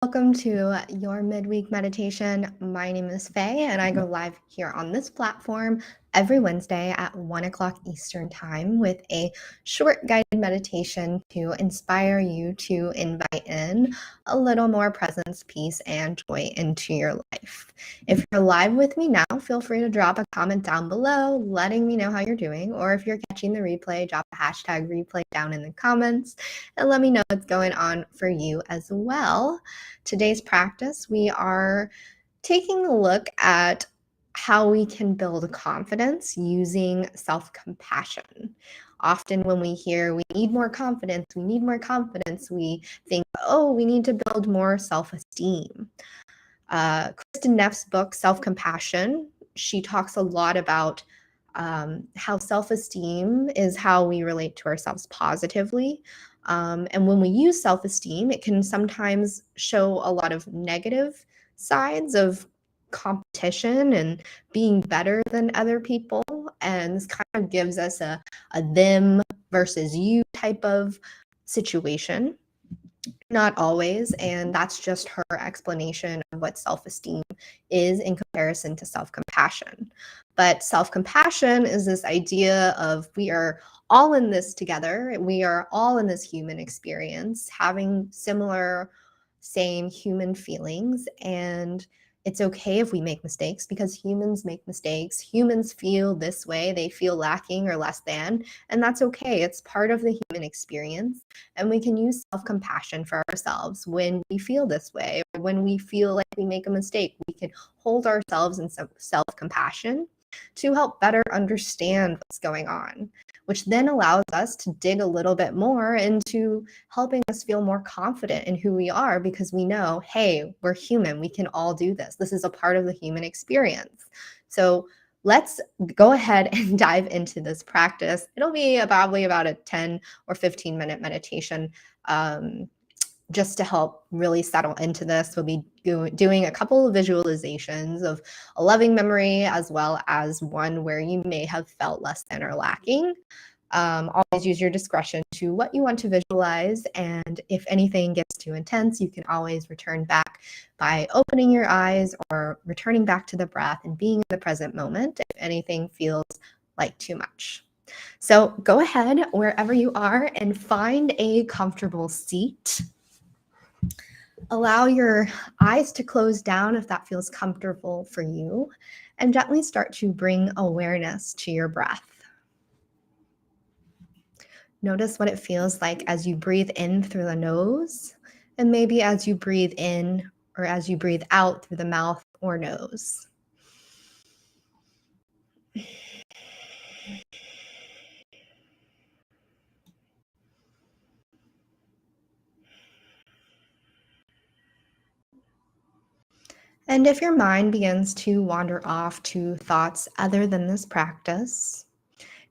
Welcome to your midweek meditation. My name is Faye, and I go live here on this platform every Wednesday at 1 o'clock Eastern Time with a short guided meditation to inspire you to invite in a little more presence, peace, and joy into your life. If you're live with me now, feel free to drop a comment down below letting me know how you're doing, or if you're catching the replay, drop a hashtag replay down in the comments and let me know what's going on for you as well. Today's practice, we are taking a look at how we can build confidence using self-compassion. Often when we hear we need more confidence, we think, oh, we need to build more self-esteem. Kristen Neff's book, Self-Compassion, she talks a lot about how self-esteem is how we relate to ourselves positively. And when we use self-esteem, it can sometimes show a lot of negative sides of competition and being better than other people. And this kind of gives us a them versus you type of situation. Not always, and that's just her explanation of what self-esteem is in comparison to self-compassion. But self-compassion is this idea of we are all in this together. We are all in this human experience, having similar, same human feelings, and it's okay if we make mistakes because humans make mistakes. Humans feel this way. They feel lacking or less than, and that's okay. It's part of the human experience. And we can use self-compassion for ourselves when we feel this way, or when we feel like we make a mistake. We can hold ourselves in some self-compassion to help better understand what's going on, which then allows us to dig a little bit more into helping us feel more confident in who we are, because we know, hey, we're human. We can all do this. This is a part of the human experience. So let's go ahead and dive into this practice. It'll be probably about a 10 or 15-minute meditation. Just to help really settle into this, we'll be doing a couple of visualizations of a loving memory, as well as one where you may have felt less than or lacking. Always use your discretion to what you want to visualize, and if anything gets too intense, you can always return back by opening your eyes or returning back to the breath and being in the present moment if anything feels like too much. So go ahead wherever you are and find a comfortable seat. Allow your eyes to close down if that feels comfortable for you, and gently start to bring awareness to your breath. Notice what it feels like as you breathe in through the nose, and maybe as you breathe in or as you breathe out through the mouth or nose. And if your mind begins to wander off to thoughts other than this practice,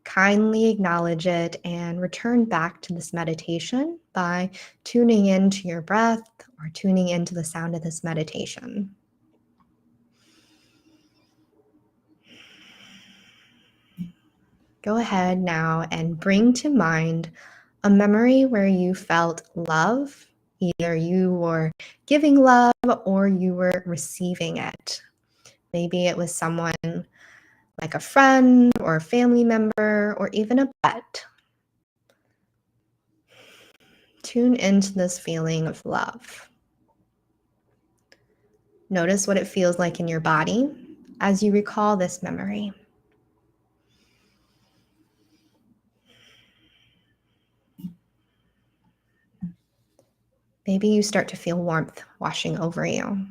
kindly acknowledge it and return back to this meditation by tuning into your breath or tuning into the sound of this meditation. Go ahead now and bring to mind a memory where you felt love. Either you were giving love or you were receiving it. Maybe it was someone like a friend or a family member or even a pet. Tune into this feeling of love. Notice what it feels like in your body as you recall this memory. Maybe you start to feel warmth washing over you.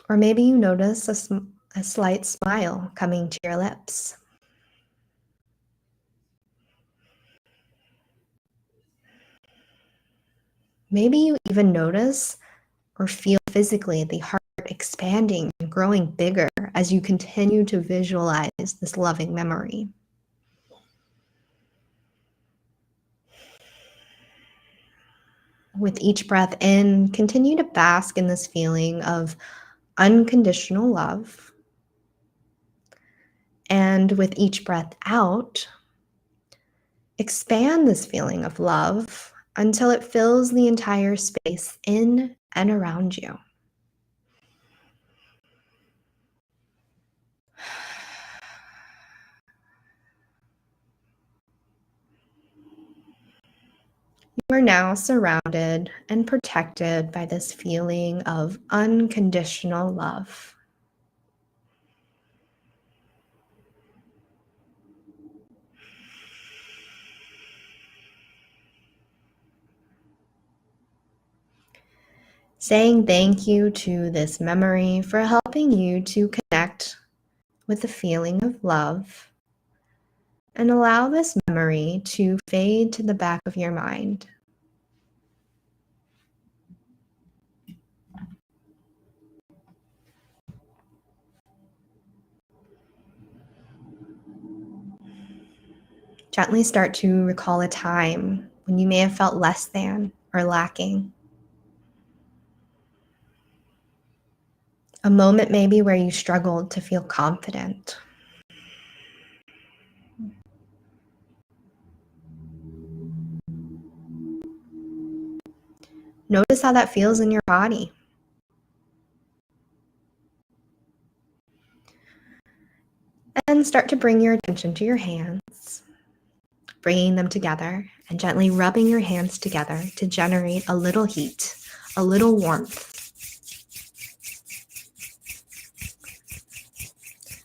Or maybe you notice a slight smile coming to your lips. Maybe you even notice or feel physically the heart expanding and growing bigger as you continue to visualize this loving memory. With each breath in, continue to bask in this feeling of unconditional love. And with each breath out, expand this feeling of love until it fills the entire space in and around you. You are now surrounded and protected by this feeling of unconditional love. Saying thank you to this memory for helping you to connect with the feeling of love, and allow this memory to fade to the back of your mind. Gently start to recall a time when you may have felt less than or lacking. A moment maybe where you struggled to feel confident. Notice how that feels in your body. And start to bring your attention to your hands, bringing them together and gently rubbing your hands together to generate a little heat, a little warmth.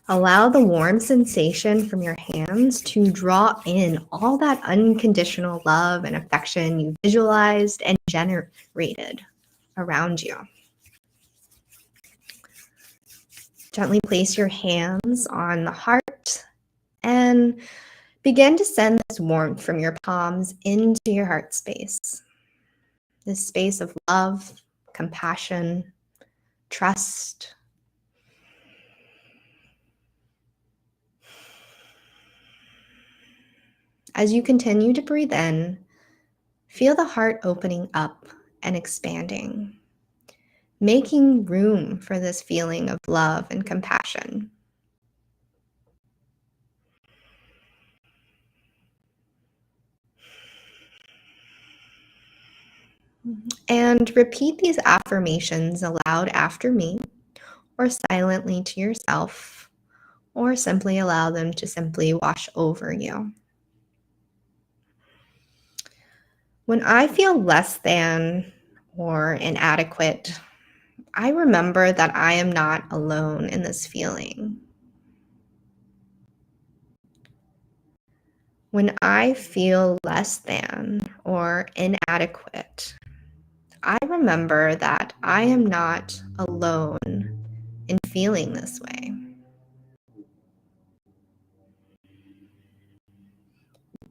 Allow the warm sensation from your hands to draw in all that unconditional love and affection you visualized and generated around you. Gently place your hands on the heart and begin to send this warmth from your palms into your heart space. This space of love, compassion, trust. As you continue to breathe in, feel the heart opening up and expanding, making room for this feeling of love and compassion. And repeat these affirmations aloud after me, or silently to yourself, or simply allow them to simply wash over you. When I feel less than or inadequate, I remember that I am not alone in this feeling. When I feel less than or inadequate, I remember that I am not alone in feeling this way.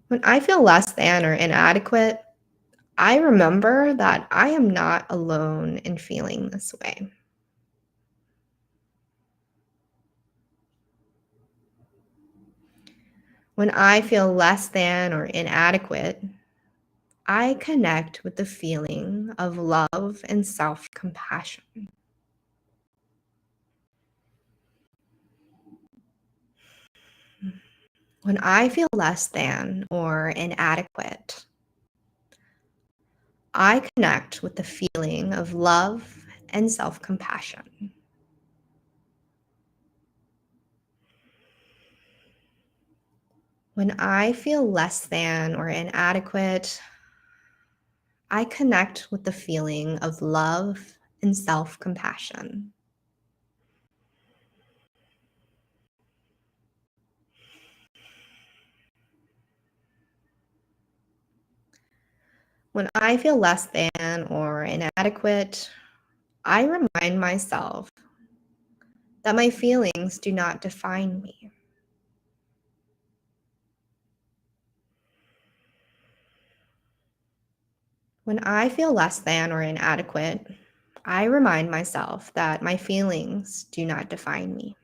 When I feel less than or inadequate, I remember that I am not alone in feeling this way. When I feel less than or inadequate, I connect with the feeling of love and self-compassion. When I feel less than or inadequate, I connect with the feeling of love and self-compassion. When I feel less than or inadequate, I connect with the feeling of love and self-compassion. When I feel less than or inadequate, I remind myself that my feelings do not define me. When I feel less than or inadequate, I remind myself that my feelings do not define me.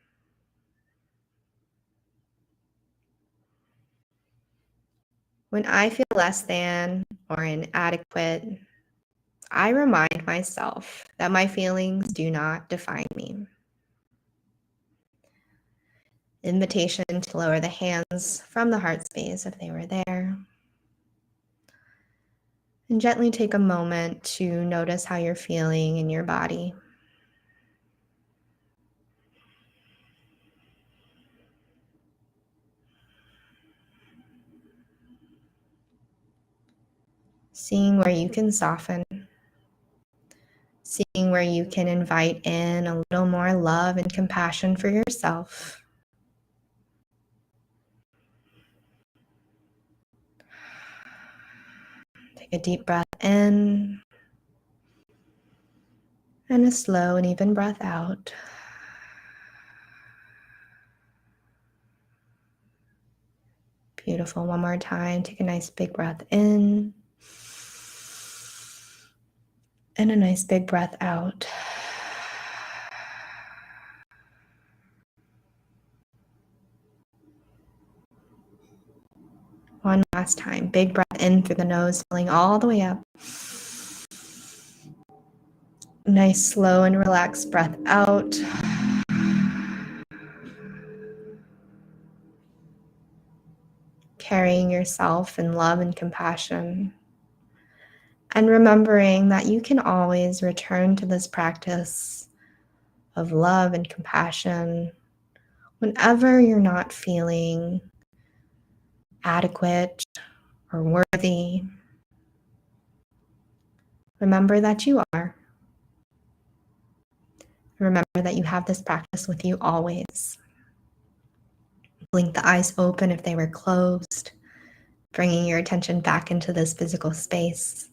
When I feel less than or inadequate, I remind myself that my feelings do not define me. Invitation to lower the hands from the heart space if they were there. And gently take a moment to notice how you're feeling in your body. Seeing where you can soften. Seeing where you can invite in a little more love and compassion for yourself. Take a deep breath in and a slow and even breath out. Beautiful. One more time. Take a nice big breath in and a nice big breath out. One last time. Big breath in through the nose, filling all the way up. Nice, slow, and relaxed breath out. Carrying yourself in love and compassion. And remembering that you can always return to this practice of love and compassion whenever you're not feeling adequate or worthy. Remember that you are. Remember that you have this practice with you always. Blink the eyes open if they were closed, bringing your attention back into this physical space.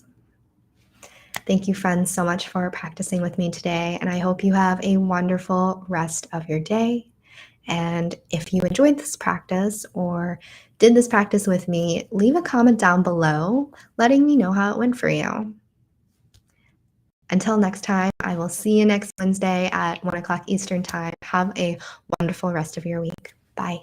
Thank you, friends, so much for practicing with me today, and I hope you have a wonderful rest of your day. And if you enjoyed this practice or did this practice with me, leave a comment down below letting me know how it went for you. Until next time, I will see you next Wednesday at 1 o'clock Eastern Time. Have a wonderful rest of your week. Bye.